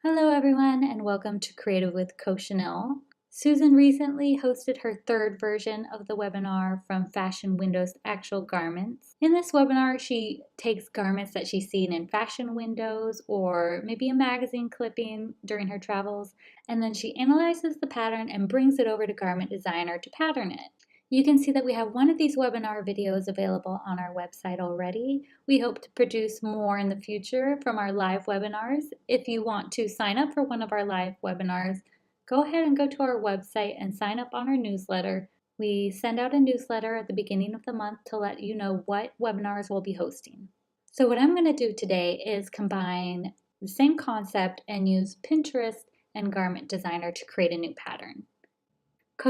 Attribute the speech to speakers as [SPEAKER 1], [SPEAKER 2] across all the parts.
[SPEAKER 1] Hello everyone and welcome to Creative with Chanel. Susan recently hosted her third version of the webinar From Fashion Windows to Actual Garments. In this webinar, she takes garments that she's seen in fashion windows or maybe a magazine clipping during her travels, and then she analyzes the pattern and brings it over to Garment Designer to pattern it. You can see that we have one of these webinar videos available on our website already. We hope to produce more in the future from our live webinars. If you want to sign up for one of our live webinars, go ahead and go to our website and sign up on our newsletter. We send out a newsletter at the beginning of the month to let you know what webinars we'll be hosting. So what I'm going to do today is combine the same concept and use Pinterest and Garment Designer to create a new pattern.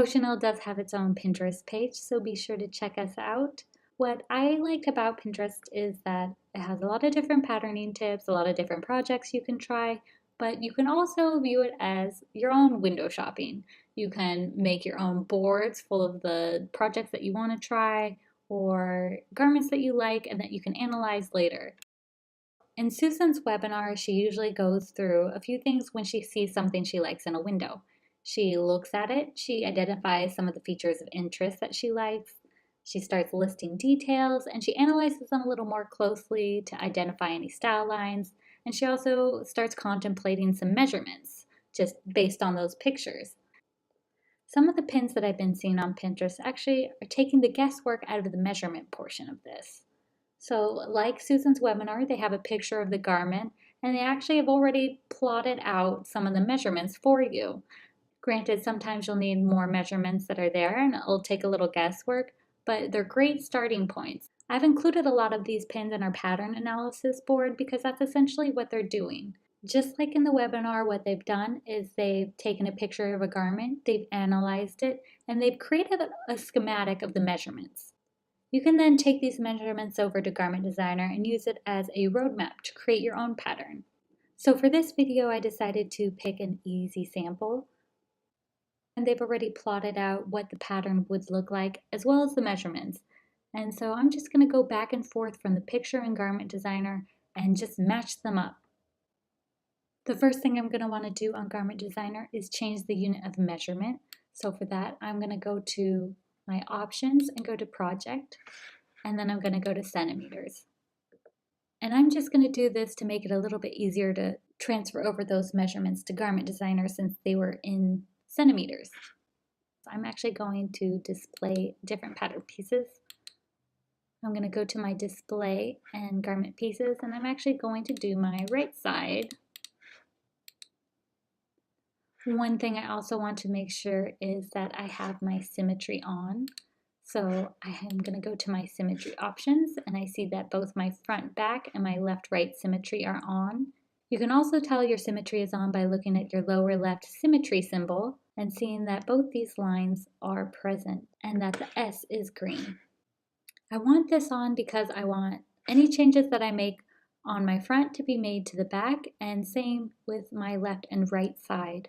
[SPEAKER 1] Chanel does have its own Pinterest page, so be sure to check us out. What I liked about Pinterest is that it has a lot of different patterning tips, a lot of different projects you can try, but you can also view it as your own window shopping. You can make your own boards full of the projects that you want to try or garments that you like and that you can analyze later. In Susan's webinar, she usually goes through a few things when she sees something she likes in a window. She looks at it, she identifies some of the features of interest that she likes, she starts listing details, and she analyzes them a little more closely to identify any style lines, and she also starts contemplating some measurements just based on those pictures. Some of the pins that I've been seeing on Pinterest actually are taking the guesswork out of the measurement portion of this. So like Susan's webinar, they have a picture of the garment, and they actually have already plotted out some of the measurements for you. Granted, sometimes you'll need more measurements that are there and it'll take a little guesswork, but they're great starting points. I've included a lot of these pins in our pattern analysis board because that's essentially what they're doing. Just like in the webinar, what they've done is they've taken a picture of a garment, they've analyzed it, and they've created a schematic of the measurements. You can then take these measurements over to Garment Designer and use it as a roadmap to create your own pattern. So for this video, I decided to pick an easy sample. And they've already plotted out what the pattern would look like as well as the measurements. And so I'm just going to go back and forth from the picture in Garment Designer and just match them up. The first thing I'm going to want to do on Garment Designer is change the unit of measurement. So for that, I'm going to go to my options and go to project, and then I'm going to go to centimeters. And I'm just going to do this to make it a little bit easier to transfer over those measurements to Garment Designer since they were in centimeters. I'm actually going to display different pattern pieces. I'm going to go to my display and garment pieces, and I'm actually going to do my right side. One thing I also want to make sure is that I have my symmetry on. So I am going to go to my symmetry options, and I see that both my front, back, and my left-right symmetry are on. You can also tell your symmetry is on by looking at your lower left symmetry symbol and seeing that both these lines are present and that the S is green. I want this on because I want any changes that I make on my front to be made to the back, and same with my left and right side.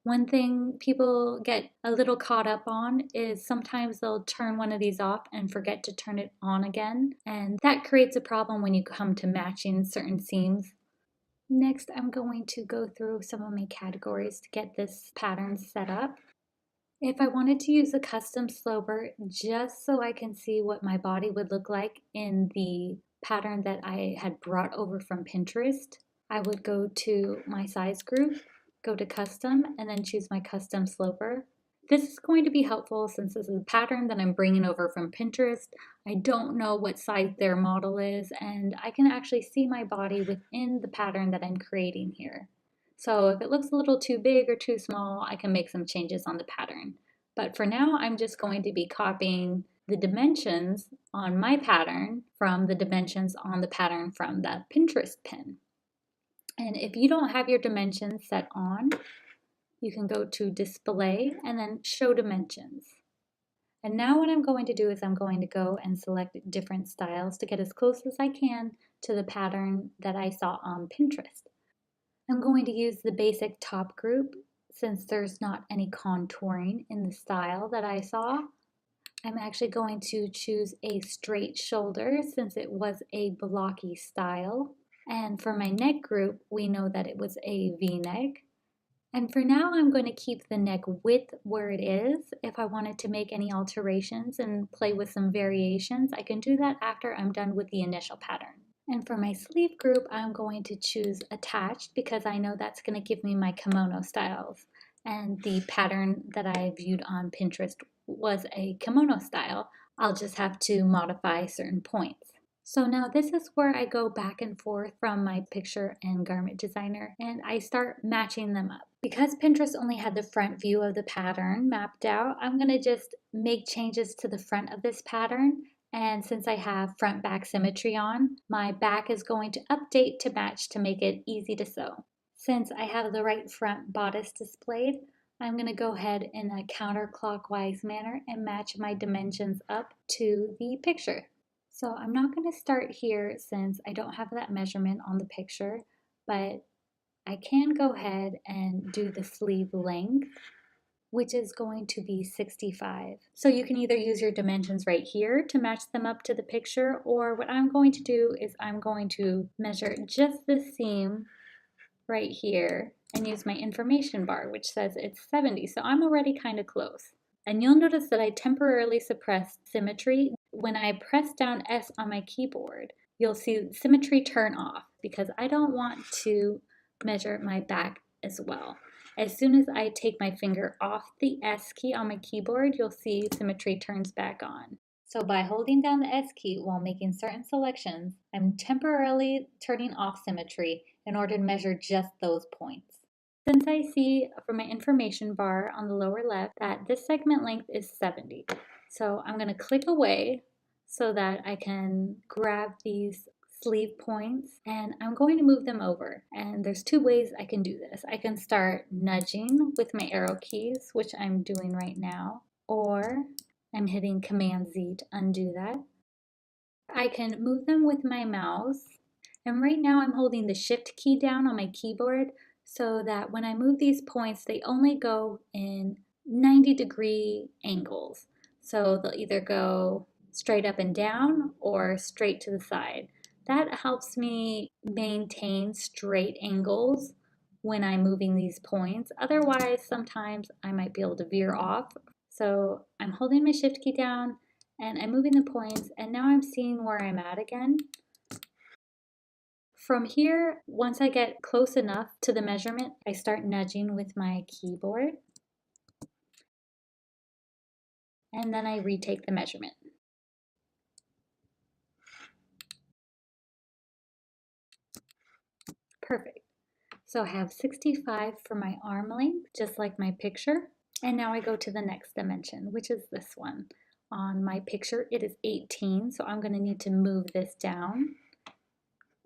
[SPEAKER 1] One thing people get a little caught up on is sometimes they'll turn one of these off and forget to turn it on again, and that creates a problem when you come to matching certain seams. Next, I'm going to go through some of my categories to get this pattern set up. If I wanted to use a custom sloper just so I can see what my body would look like in the pattern that I had brought over from Pinterest, I would go to my size group, go to custom, and then choose my custom sloper. This is going to be helpful since this is a pattern that I'm bringing over from Pinterest. I don't know what size their model is, and I can actually see my body within the pattern that I'm creating here. So if it looks a little too big or too small, I can make some changes on the pattern. But for now, I'm just going to be copying the dimensions on my pattern from the dimensions on the pattern from the Pinterest pin. And if you don't have your dimensions set on, you can go to display and then show dimensions. And now what I'm going to do is I'm going to go and select different styles to get as close as I can to the pattern that I saw on Pinterest. I'm going to use the basic top group since there's not any contouring in the style that I saw. I'm actually going to choose a straight shoulder since it was a blocky style. And for my neck group, we know that it was a V-neck. And for now, I'm going to keep the neck width where it is. If I wanted to make any alterations and play with some variations, I can do that after I'm done with the initial pattern. And for my sleeve group, I'm going to choose attached because I know that's going to give me my kimono styles. And the pattern that I viewed on Pinterest was a kimono style. I'll just have to modify certain points. So now this is where I go back and forth from my picture and garment designer and I start matching them up. Because Pinterest only had the front view of the pattern mapped out, I'm going to just make changes to the front of this pattern. And since I have front back symmetry on, my back is going to update to match to make it easy to sew. Since I have the right front bodice displayed, I'm going to go ahead in a counterclockwise manner and match my dimensions up to the picture. So I'm not going to start here since I don't have that measurement on the picture, but I can go ahead and do the sleeve length, which is going to be 65. So you can either use your dimensions right here to match them up to the picture, or what I'm going to do is I'm going to measure just the seam right here and use my information bar, which says it's 70. So I'm already kind of close. And you'll notice that I temporarily suppressed symmetry. When I press down S on my keyboard, you'll see symmetry turn off because I don't want to measure my back as well. As soon as I take my finger off the S key on my keyboard, you'll see symmetry turns back on. So by holding down the S key while making certain selections, I'm temporarily turning off symmetry in order to measure just those points. Since I see from my information bar on the lower left that this segment length is 70, so I'm going to click away so that I can grab these sleeve points and I'm going to move them over. And there's two ways I can do this. I can start nudging with my arrow keys, which I'm doing right now, or I'm hitting Command Z to undo that. I can move them with my mouse, and right now I'm holding the Shift key down on my keyboard so that when I move these points, they only go in 90-degree angles. So they'll either go straight up and down or straight to the side. That helps me maintain straight angles when I'm moving these points. Otherwise, sometimes I might be able to veer off. So I'm holding my Shift key down and I'm moving the points, and now I'm seeing where I'm at again. From here, once I get close enough to the measurement, I start nudging with my keyboard, and then I retake the measurement. Perfect. So I have 65 for my arm length, just like my picture. And now I go to the next dimension, which is this one. On my picture, it is 18, so I'm going to need to move this down.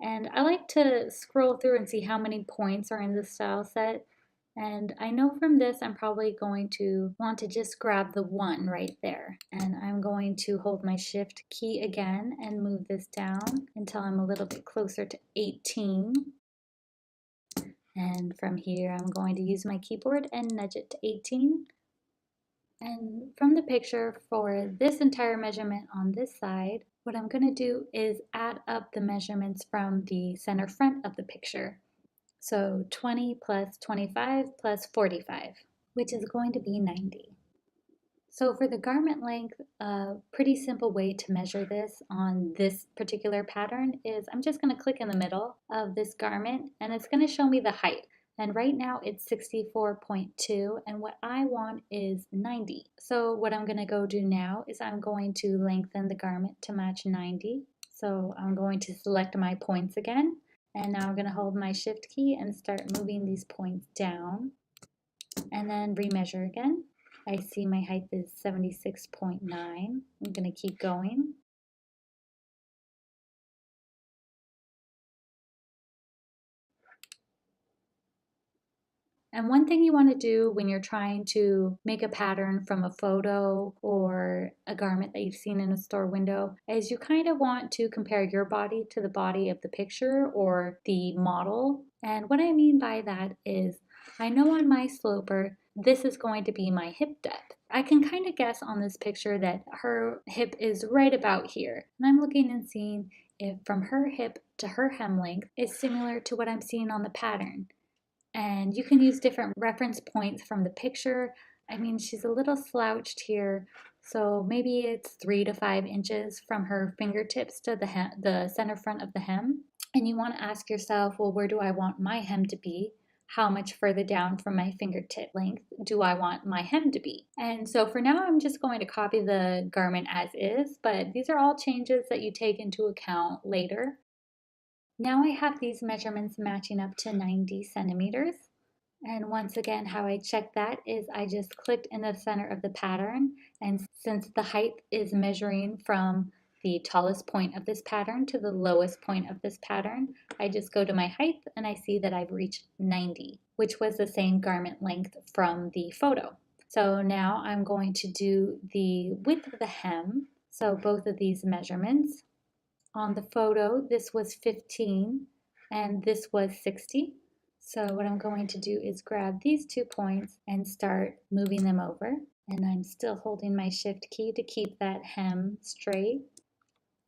[SPEAKER 1] And I like to scroll through and see how many points are in the style set. And I know from this I'm probably going to want to just grab the one right there. And I'm going to hold my Shift key again and move this down until I'm a little bit closer to 18. And from here I'm going to use my keyboard and nudge it to 18. And from the picture for this entire measurement on this side, what I'm going to do is add up the measurements from the center front of the picture. So 20 plus 25 plus 45, which is going to be 90. So for the garment length, a pretty simple way to measure this on this particular pattern is I'm just going to click in the middle of this garment and it's going to show me the height. And right now it's 64.2 and what I want is 90. So what I'm going to go do now is I'm going to lengthen the garment to match 90. So I'm going to select my points again. And now I'm going to hold my Shift key and start moving these points down and then remeasure again. I see my height is 76.9. I'm going to keep going. And one thing you want to do when you're trying to make a pattern from a photo or a garment that you've seen in a store window is you kind of want to compare your body to the body of the picture or the model. And what I mean by that is I know on my sloper, this is going to be my hip depth. I can kind of guess on this picture that her hip is right about here. And I'm looking and seeing if from her hip to her hem length is similar to what I'm seeing on the pattern. And you can use different reference points from the picture. I mean, she's a little slouched here, so maybe it's 3 to 5 inches from her fingertips to the center front of the hem. And you want to ask yourself, well, where do I want my hem to be? How much further down from my fingertip length do I want my hem to be? And so for now, I'm just going to copy the garment as is, but these are all changes that you take into account later. Now I have these measurements matching up to 90 centimeters. And once again, how I check that is I just clicked in the center of the pattern. And since the height is measuring from the tallest point of this pattern to the lowest point of this pattern, I just go to my height and I see that I've reached 90, which was the same garment length from the photo. So now I'm going to do the width of the hem. So both of these measurements. On the photo, this was 15 and this was 60. So what I'm going to do is grab these 2 points and start moving them over. And I'm still holding my shift key to keep that hem straight.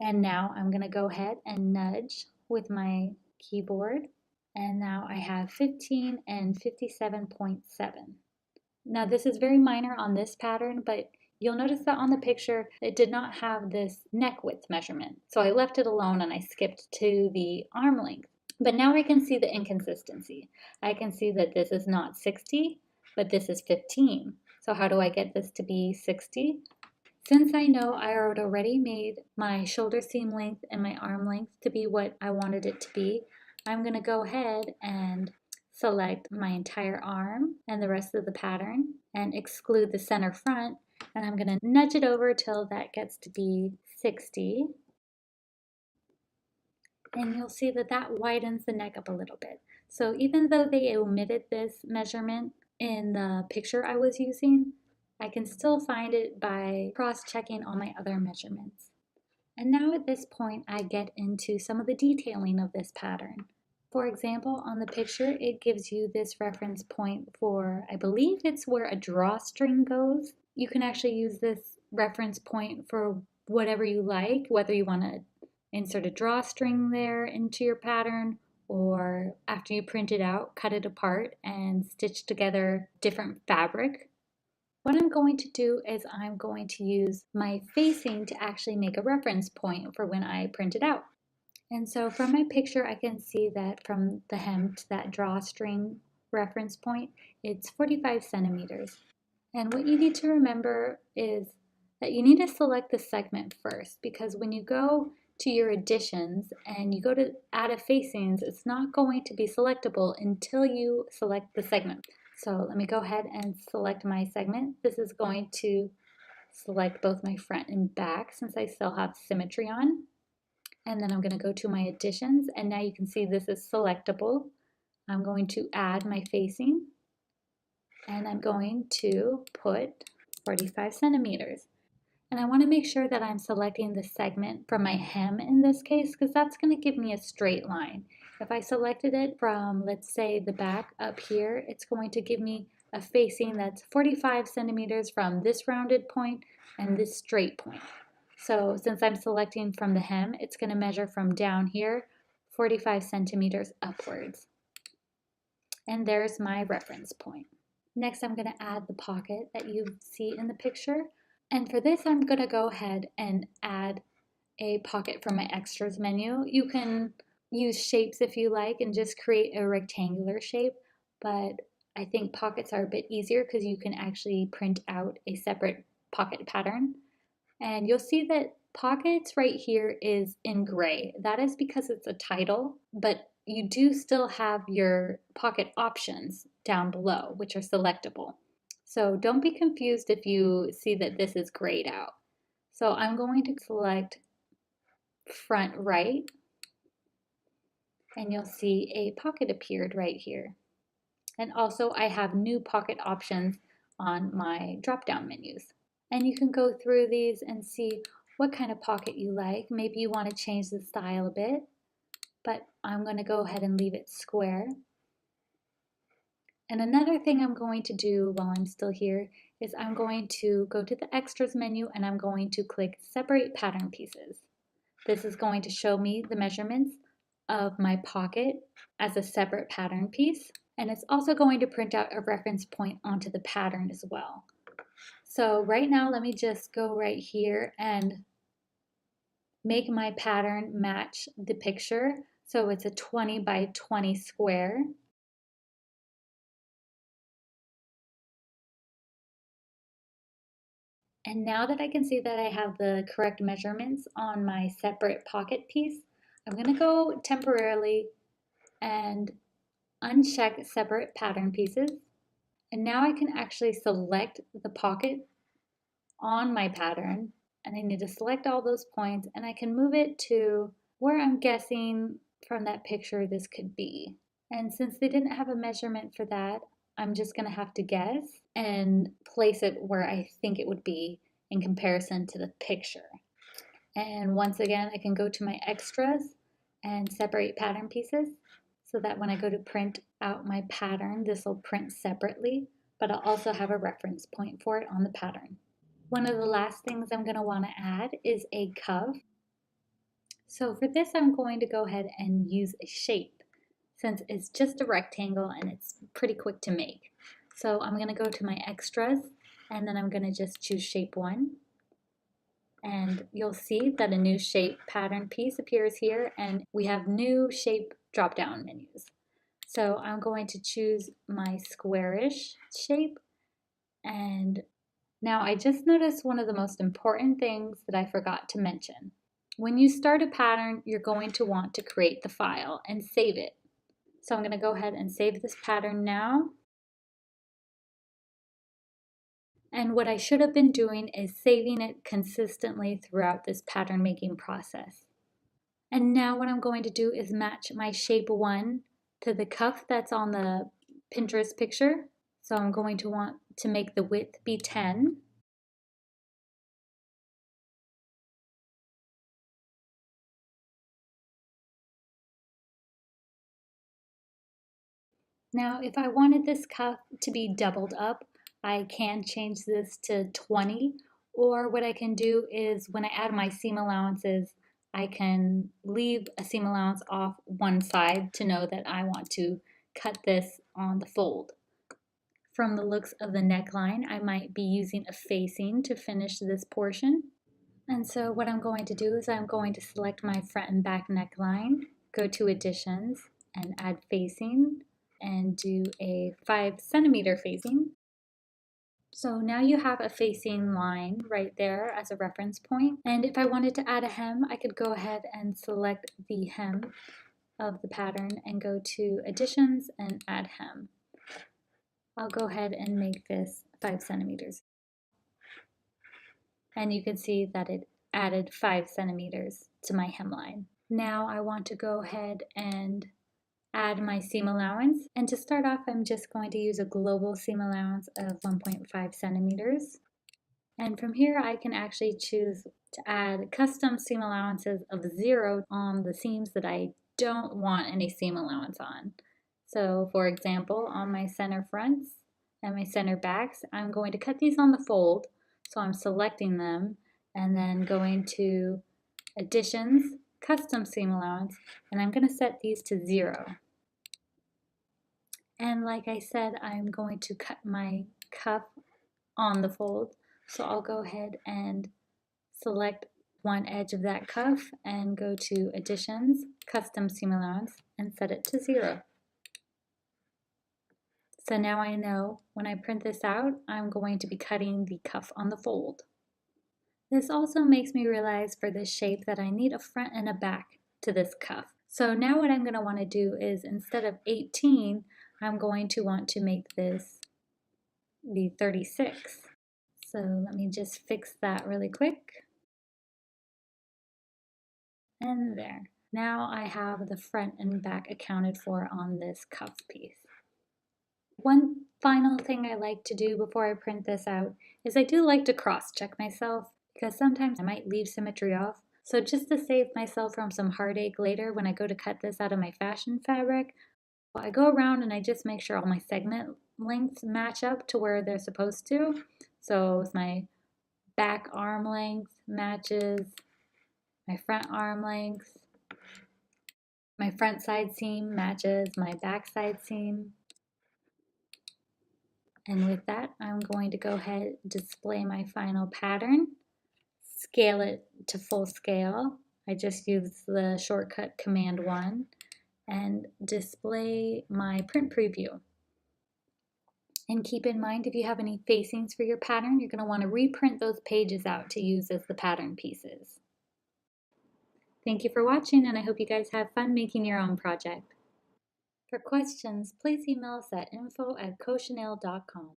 [SPEAKER 1] And now I'm going to go ahead and nudge with my keyboard. And now I have 15 and 57.7. Now this is very minor on this pattern, but you'll notice that on the picture, it did not have this neck width measurement. So I left it alone and I skipped to the arm length. But now I can see the inconsistency. I can see that this is not 60, but this is 15. So how do I get this to be 60? Since I know I had already made my shoulder seam length and my arm length to be what I wanted it to be, I'm going to go ahead and select my entire arm and the rest of the pattern and exclude the center front, and I'm going to nudge it over till that gets to be 60. And you'll see that that widens the neck up a little bit. So even though they omitted this measurement in the picture I was using, I can still find it by cross-checking all my other measurements. And now at this point, I get into some of the detailing of this pattern. For example, on the picture, it gives you this reference point for, I believe it's where a drawstring goes. You can actually use this reference point for whatever you like, whether you want to insert a drawstring there into your pattern, or after you print it out, cut it apart and stitch together different fabric. What I'm going to do is I'm going to use my facing to actually make a reference point for when I print it out. And so from my picture, I can see that from the hem to that drawstring reference point, it's 45 centimeters. And what you need to remember is that you need to select the segment first, because when you go to your additions and you go to add a facings, it's not going to be selectable until you select the segment. So let me go ahead and select my segment. This is going to select both my front and back since I still have symmetry on. And then I'm going to go to my additions, and now you can see this is selectable. I'm going to add my facing, and I'm going to put 45 centimeters. And I want to make sure that I'm selecting the segment from my hem in this case, because that's going to give me a straight line. If I selected it from, let's say, the back up here, it's going to give me a facing that's 45 centimeters from this rounded point and this straight point. So since I'm selecting from the hem, it's going to measure from down here 45 centimeters upwards. And there's my reference point. Next, I'm going to add the pocket that you see in the picture. And for this, I'm going to go ahead and add a pocket from my extras menu. You can use shapes if you like and just create a rectangular shape, but I think pockets are a bit easier because you can actually print out a separate pocket pattern. And you'll see that pockets right here is in gray. That is because it's a title, but you do still have your pocket options down below, which are selectable. So don't be confused if you see that this is grayed out. So I'm going to select front right, and you'll see a pocket appeared right here. And also I have new pocket options on my drop-down menus. And you can go through these and see what kind of pocket you like. Maybe you want to change the style a bit, but I'm going to go ahead and leave it square. And another thing I'm going to do while I'm still here is I'm going to go to the extras menu and I'm going to click separate pattern pieces. This is going to show me the measurements of my pocket as a separate pattern piece. And it's also going to print out a reference point onto the pattern as well. So right now, let me just go right here and make my pattern match the picture. So it's a 20 by 20 square. And now that I can see that I have the correct measurements on my separate pocket piece, I'm going to go temporarily and uncheck separate pattern pieces. And now I can actually select the pocket on my pattern, and I need to select all those points, and I can move it to where I'm guessing from that picture this could be. And since they didn't have a measurement for that, I'm just going to have to guess and place it where I think it would be in comparison to the picture. And once again, I can go to my extras and separate pattern pieces so that when I go to print out my pattern, this will print separately, but I'll also have a reference point for it on the pattern. One of the last things I'm going to want to add is a cuff. So for this, I'm going to go ahead and use a shape since it's just a rectangle and it's pretty quick to make. So I'm going to go to my extras and then I'm going to just choose shape 1. And you'll see that a new shape pattern piece appears here and we have new shape drop down menus. So I'm going to choose my squarish shape, and now I just noticed one of the most important things that I forgot to mention. When you start a pattern, you're going to want to create the file and save it. So I'm going to go ahead and save this pattern now. And what I should have been doing is saving it consistently throughout this pattern making process. And now what I'm going to do is match my shape 1 to the cuff that's on the Pinterest picture. So I'm going to want to make the width be 10. Now, if I wanted this cuff to be doubled up, I can change this to 20, or what I can do is when I add my seam allowances, I can leave a seam allowance off one side to know that I want to cut this on the fold. From the looks of the neckline, I might be using a facing to finish this portion. And so what I'm going to do is I'm going to select my front and back neckline, go to additions and add facing, and do a 5 centimeter facing. So now you have a facing line right there as a reference point. And if I wanted to add a hem, I could go ahead and select the hem of the pattern and go to additions and add hem. I'll go ahead and make this 5 centimeters. And you can see that it added 5 centimeters to my hemline. Now I want to go ahead and add my seam allowance. And to start off, I'm just going to use a global seam allowance of 1.5 centimeters. And from here, I can actually choose to add custom seam allowances of 0 on the seams that I don't want any seam allowance on. So for example, on my center fronts and my center backs, I'm going to cut these on the fold. So I'm selecting them and then going to additions, custom seam allowance, and I'm going to set these to 0. And like I said, I'm going to cut my cuff on the fold. So I'll go ahead and select one edge of that cuff and go to additions, custom seam allowance, and set it to 0. So now I know when I print this out, I'm going to be cutting the cuff on the fold. This also makes me realize for this shape that I need a front and a back to this cuff. So now what I'm going to want to do is instead of 18, I'm going to want to make this be 36. So let me just fix that really quick. And there. Now I have the front and back accounted for on this cuff piece. One final thing I like to do before I print this out is I do like to cross-check myself because sometimes I might leave symmetry off. So just to save myself from some heartache later when I go to cut this out of my fashion fabric, I go around and I just make sure all my segment lengths match up to where they're supposed to. So my back arm length matches my front arm length. My front side seam matches my back side seam. And with that, I'm going to go ahead and display my final pattern, scale it to full scale. I just use the shortcut Command 1 and display my print preview. And keep in mind, if you have any facings for your pattern, you're going to want to reprint those pages out to use as the pattern pieces. Thank you for watching, and I hope you guys have fun making your own project. For questions, please email us at info@coachanel.com.